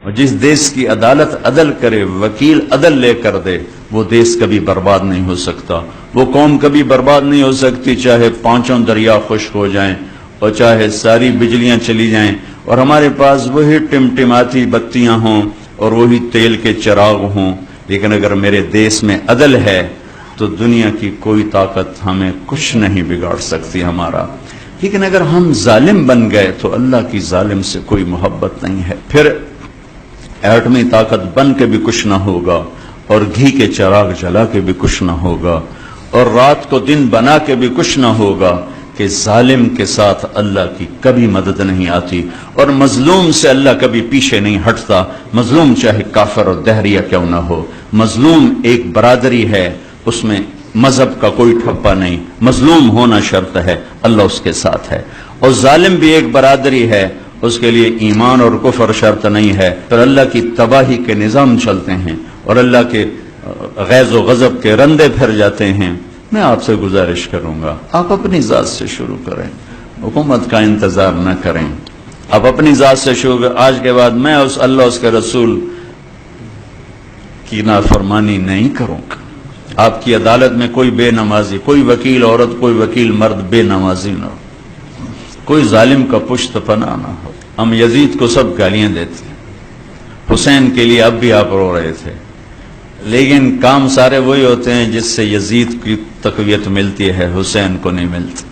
اور جس دیش کی عدالت عدل کرے، وکیل عدل لے کر دے، وہ دیش کبھی برباد نہیں ہو سکتا، وہ قوم کبھی برباد نہیں ہو سکتی، چاہے پانچوں دریا خشک ہو جائیں اور چاہے ساری بجلیاں چلی جائیں اور ہمارے پاس وہی ٹمٹماتی بتیاں ہوں اور وہی تیل کے چراغ ہوں، لیکن اگر میرے دیش میں عدل ہے تو دنیا کی کوئی طاقت ہمیں کچھ نہیں بگاڑ سکتی ہمارا۔ لیکن اگر ہم ظالم بن گئے تو اللہ کی ظالم سے کوئی محبت نہیں ہے، پھر ایٹمی طاقت بن کے بھی کچھ نہ ہوگا اور گھی کے چراغ جلا کے بھی کچھ نہ ہوگا اور رات کو دن بنا کے بھی کچھ نہ ہوگا کہ ظالم کے ساتھ اللہ کی کبھی مدد نہیں آتی اور مظلوم سے اللہ کبھی پیچھے نہیں ہٹتا، مظلوم چاہے کافر اور دہریہ کیوں نہ ہو، مظلوم ایک برادری ہے، اس میں مذہب کا کوئی ٹھپا نہیں، مظلوم ہونا شرط ہے، اللہ اس کے ساتھ ہے، اور ظالم بھی ایک برادری ہے، اس کے لیے ایمان اور کفر شرط نہیں ہے، پھر اللہ کی تباہی کے نظام چلتے ہیں اور اللہ کے غیظ و غضب کے رندے پھر جاتے ہیں۔ میں آپ سے گزارش کروں گا، آپ اپنی ذات سے شروع کریں، حکومت کا انتظار نہ کریں، آپ اپنی ذات سے شروع کریں۔ آج کے بعد میں اس اللہ اس کے رسول کی نافرمانی نہیں کروں گا۔ آپ کی عدالت میں کوئی بے نمازی، کوئی وکیل عورت، کوئی وکیل مرد بے نمازی نہ ہو، کوئی ظالم کا پشت پناہ نہ ہو۔ ہم یزید کو سب گالیاں دیتے ہیں، حسین کے لیے اب بھی آپ رو رہے تھے، لیکن کام سارے وہی ہوتے ہیں جس سے یزید کی تقویت ملتی ہے، حسین کو نہیں ملتی۔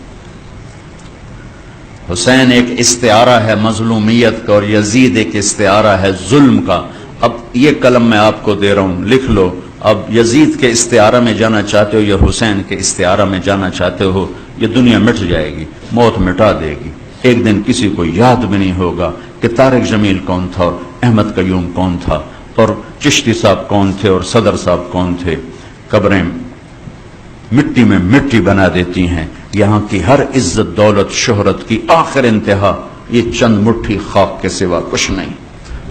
حسین ایک استعارہ ہے مظلومیت کا اور یزید ایک استعارہ ہے ظلم کا۔ اب یہ قلم میں آپ کو دے رہا ہوں، لکھ لو، اب یزید کے استعارہ میں جانا چاہتے ہو یا حسین کے استعارہ میں جانا چاہتے ہو، یہ دنیا مٹ جائے گی، موت مٹا دے گی، ایک دن کسی کو یاد بھی نہیں ہوگا کہ طارق جمیل کون تھا اور احمد قیوم کون تھا اور چشتی صاحب کون تھے اور صدر صاحب کون تھے۔ قبریں مٹی میں مٹی بنا دیتی ہیں، یہاں کی ہر عزت دولت شہرت کی آخر انتہا یہ چند مٹھی خاک کے سوا کچھ نہیں۔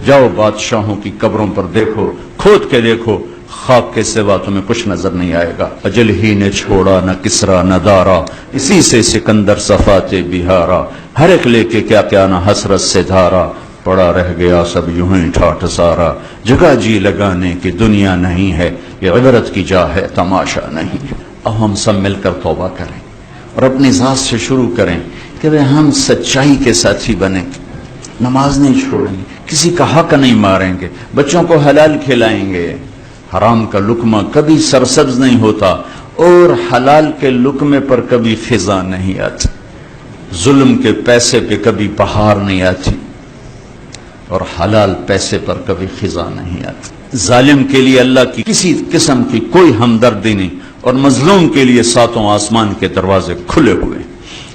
جاؤ بادشاہوں کی قبروں پر دیکھو، کھود کے دیکھو، خاک کے سوا تمہیں کچھ نظر نہیں آئے گا۔ اجل ہی نے چھوڑا نہ کسرا نہ دارا، اسی سے سکندر صفات بہارا، ہر ایک لے کے کیا کیا نہ حسرت سے دھارا، پڑا رہ گیا سب یوں ہی ٹھاٹھ سارا، جگہ جی لگانے کی دنیا نہیں ہے، یہ عبرت کی جا ہے تماشا نہیں ہے۔ اب ہم سب مل کر توبہ کریں اور اپنی ذات سے شروع کریں کہ ہم سچائی کے ساتھی بنیں گے، نماز نہیں چھوڑیں گے، کسی کا حق نہیں ماریں گے، بچوں کو حلال کھلائیں گے، حرام کا لقمہ کبھی سرسبز نہیں ہوتا اور حلال کے لقمے پر کبھی خزاں نہیں آتی، ظلم کے پیسے پہ کبھی بہار نہیں آتی اور حلال پیسے پر کبھی خزاں نہیں آتی۔ ظالم کے لیے اللہ کی کسی قسم کی کوئی ہمدردی نہیں اور مظلوم کے لیے ساتوں آسمان کے دروازے کھلے ہوئے۔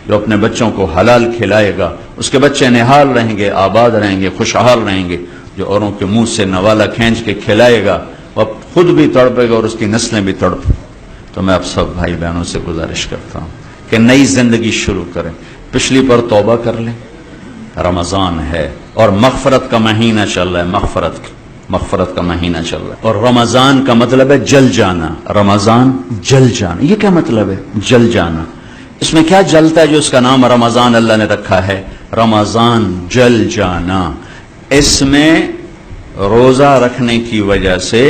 جو اپنے بچوں کو حلال کھلائے گا اس کے بچے نہال رہیں گے، آباد رہیں گے، خوشحال رہیں گے۔ جو اوروں کے منہ سے نوالا کھینچ کے کھلائے گا وہ خود بھی تڑپے گا اور اس کی نسلیں بھی تڑپیں۔ تو میں آپ سب بھائی بہنوں سے گزارش کرتا ہوں کہ نئی زندگی شروع کریں، پچھلی پر توبہ کر لیں۔ رمضان ہے اور مغفرت کا مہینہ چل رہا ہے، مغفرت کا مہینہ چل رہا ہے، اور رمضان کا مطلب ہے جل جانا۔ رمضان جل جانا، یہ کیا مطلب ہے جل جانا؟ اس میں کیا جلتا ہے جو اس کا نام رمضان اللہ نے رکھا ہے؟ رمضان جل جانا، اس میں روزہ رکھنے کی وجہ سے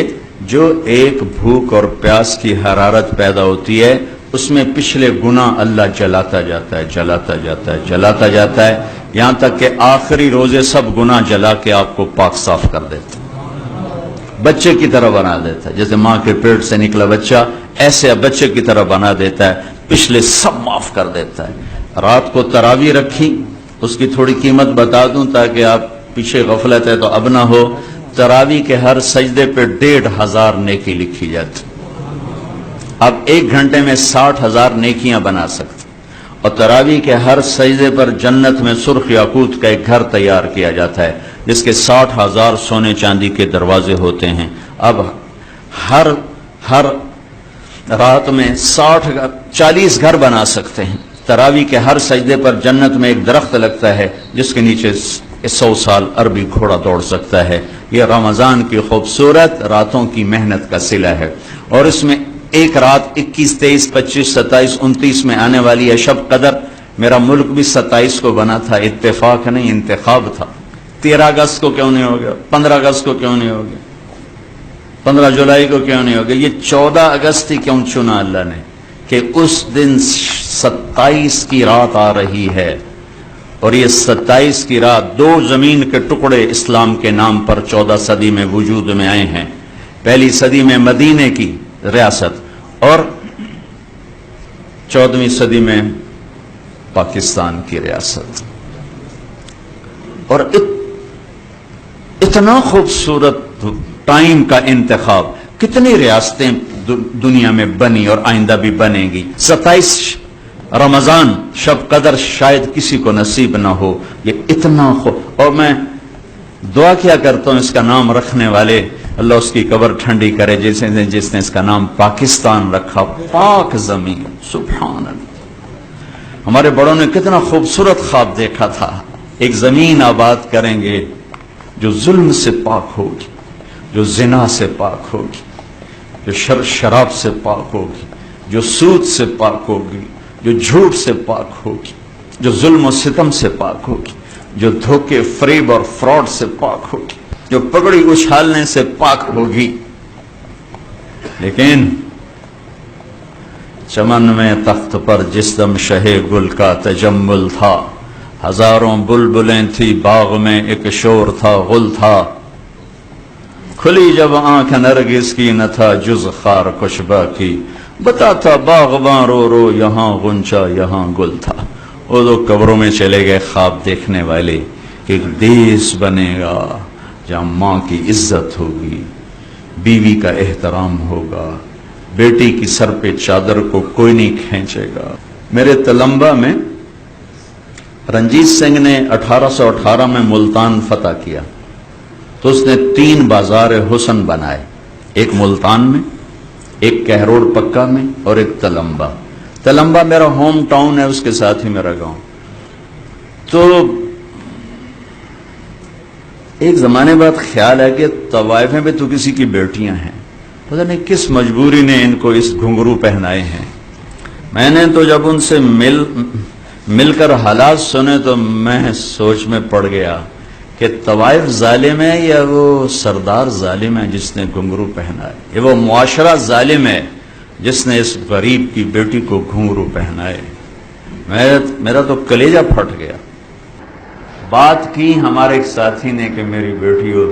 جو ایک بھوک اور پیاس کی حرارت پیدا ہوتی ہے اس میں پچھلے گناہ اللہ جلاتا جاتا ہے، جلاتا جاتا ہے، جلاتا جاتا ہے، یہاں تک کہ آخری روزے سب گناہ جلا کے آپ کو پاک صاف کر دیتا ہے، بچے کی طرح بنا دیتا ہے، جیسے ماں کے پیٹ سے نکلا بچہ ایسے بچے کی طرح بنا دیتا ہے، پچھلے سب معاف کر دیتا ہے۔ رات کو تراویح رکھی، اس کی تھوڑی قیمت بتا دوں تاکہ آپ پیچھے غفلت ہے تو اب نہ ہو۔ تراویح کے ہر سجدے پہ 1500 نیکی لکھی جاتی، اب 1 گھنٹے میں 60,000 نیکیاں بنا سکتے، اور تراویح کے ہر سجدے پر جنت میں سرخ یاقوت کا ایک گھر تیار کیا جاتا ہے جس کے 60,000 سونے چاندی کے دروازے ہوتے ہیں۔ اب ہر رات میں 40 گھر بنا سکتے ہیں۔ تراویح کے ہر سجدے پر جنت میں ایک درخت لگتا ہے جس کے نیچے 100 سال عربی گھوڑا دوڑ سکتا ہے۔ یہ رمضان کی خوبصورت راتوں کی محنت کا صلہ ہے، اور اس میں ایک رات 21، 23، 25، 27، 29 میں آنے والی ہے شب قدر۔ میرا ملک بھی 27 کو بنا تھا، اتفاق نہیں انتخاب تھا، 13 اگست کو کیوں نہیں ہو گیا؟ 15 اگست کو کیوں نہیں ہو گیا؟ 15 جولائی کو کیوں نہیں ہو گیا؟ یہ 14 اگست ہی کیوں چنا اللہ نے کہ اس دن 27 کی رات آ رہی ہے، اور یہ 27 کی رات 2 زمین کے ٹکڑے اسلام کے نام پر 14 صدی میں وجود میں آئے ہیں۔ پہلی صدی میں مدینے کی ریاست اور 14ویں صدی میں پاکستان کی ریاست، اور اتنا خوبصورت ٹائم کا انتخاب۔ کتنی ریاستیں دنیا میں بنی اور آئندہ بھی بنے گی۔ 27 رمضان شب قدر شاید کسی کو نصیب نہ ہو، یہ اتنا اور میں دعا کیا کرتا ہوں اس کا نام رکھنے والے اللہ اس کی قبر ٹھنڈی کرے، جس نے اس کا نام پاکستان رکھا، پاک زمین، سبحان اللہ۔ ہمارے بڑوں نے کتنا خوبصورت خواب دیکھا تھا، ایک زمین آباد کریں گے جو ظلم سے پاک ہوگی، جو زنا سے پاک ہوگی، جو شراب سے پاک ہوگی، جو سود سے پاک ہوگی، جو جھوٹ سے پاک ہوگی، جو ظلم و ستم سے پاک ہوگی، جو دھوکے فریب اور فراڈ سے پاک ہوگی، جو پگڑی اچھالنے سے پاک ہوگی۔ لیکن چمن میں تخت پر جس دم شہ گل کا تجمل تھا، ہزاروں بلبلیں تھی باغ میں ایک شور تھا، غل تھا، کھلی جب آنکھ نرگس کی نہ تھا جز خار کشبہ کی، بتاتا باغباں رو رو یہاں غنچہ یہاں گل تھا۔ وہ لوگ قبروں میں چلے گئے خواب دیکھنے والے کہ ایک دیس بنے گا جہاں ماں کی عزت ہوگی، بیوی کا احترام ہوگا، بیٹی کی سر پہ چادر کو کوئی نہیں کھینچے گا۔ میرے تلمبا میں رنجیت سنگھ نے 1818 میں ملتان فتح کیا تو اس نے 3 بازار حسن بنائے، ایک ملتان میں، ایک کہروڑ پکا میں اور ایک تلمبا۔ تلمبا میرا ہوم ٹاؤن ہے، اس کے ساتھ ہی میرا گاؤں۔ تو ایک زمانے بعد خیال ہے کہ طوائفیں بھی تو کسی کی بیٹیاں ہیں، پتہ نہیں کس مجبوری نے ان کو اس گھنگرو پہنائے ہیں۔ میں نے تو جب ان سے مل کر حالات سنے تو میں سوچ میں پڑ گیا کہ طوائف ظالم ہے یا وہ سردار ظالم ہے جس نے گھنگرو پہنا ہے، یہ وہ معاشرہ ظالم ہے جس نے اس غریب کی بیٹی کو گھنگرو پہنائے۔ میرا تو کلیجہ پھٹ گیا۔ بات کی ہمارے ایک ساتھی نے کہ میری بیٹی ہو،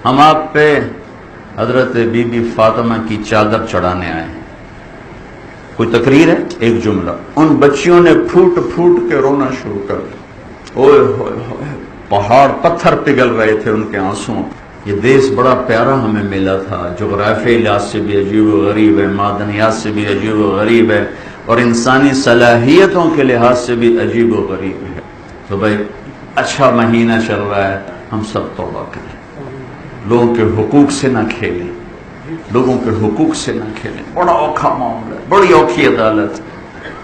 ہم آپ پہ حضرت بی بی فاطمہ کی چادر چڑھانے آئے ہیں۔ کوئی تقریر ہے، ایک جملہ، ان بچیوں نے پھوٹ پھوٹ کے رونا شروع کر دیا۔ اوئے ہوئے ہوئے، پہاڑ پتھر پگھل رہے تھے ان کے آنسوں۔ یہ دیس بڑا پیارا ہمیں ملا تھا، جغرافیائی لحاظ سے بھی عجیب و غریب ہے، معدنیات سے بھی عجیب و غریب ہے، اور انسانی صلاحیتوں کے لحاظ سے بھی عجیب و غریب ہے۔ تو بھائی اچھا مہینہ چل رہا ہے، ہم سب توبہ کریں، لوگوں کے حقوق سے نہ کھیلیں، لوگوں کے حقوق سے نہ کھیلیں۔ بڑا اوکھا معاملہ ہے، بڑی اوکھی عدالت،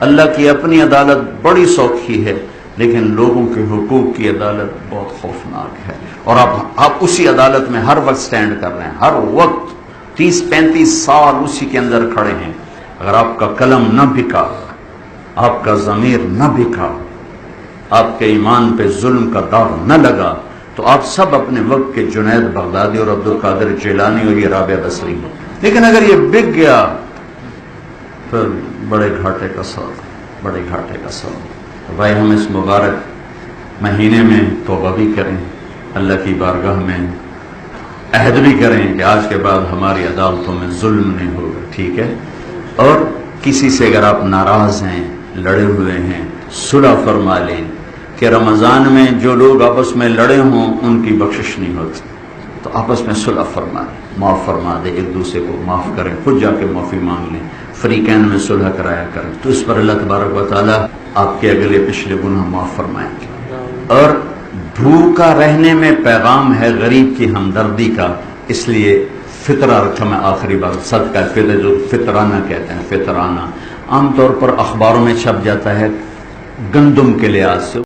اللہ کی اپنی عدالت بڑی سوکھی ہے، لیکن لوگوں کے حقوق کی عدالت بہت خوفناک ہے، اور آپ اسی عدالت میں ہر وقت سٹینڈ کر رہے ہیں، ہر وقت 30-35 سال اسی کے اندر کھڑے ہیں۔ اگر آپ کا قلم نہ بکا، آپ کا ضمیر نہ بکا، آپ کے ایمان پہ ظلم کا داغ نہ لگا، تو آپ سب اپنے وقت کے جنید بغدادی اور عبد القادر جیلانی اور یہ رابعہ بصری ہیں۔ لیکن اگر یہ بک گیا پھر بڑے گھاٹے کا سودا، بڑے گھاٹے کا سودا۔ بھائی ہم اس مبارک مہینے میں توبہ بھی کریں، اللہ کی بارگاہ میں عہد بھی کریں کہ آج کے بعد ہماری عدالتوں میں ظلم نہیں ہوگا، ٹھیک ہے؟ اور کسی سے اگر آپ ناراض ہیں، لڑے ہوئے ہیں، صلح فرما لیں کہ رمضان میں جو لوگ آپس میں لڑے ہوں ان کی بخشش نہیں ہوتی، تو آپس میں صلح فرما لیں، معاف فرما دیں، ایک دوسرے کو معاف کریں، خود جا کے معافی مانگ لیں، فریقین میں صلح کرایا کریں، تو اس پر اللہ تبارک و تعالی آپ کے اگلے پچھلے گناہ معاف فرمائیں گے۔ اور بھوکا رہنے میں پیغام ہے غریب کی ہمدردی کا، اس لیے فطرہ رکھا۔ میں آخری بار صدقہ فطر، جو فطرانہ کہتے ہیں، فطرانہ عام طور پر اخباروں میں چھپ جاتا ہے گندم کے لحاظ سے،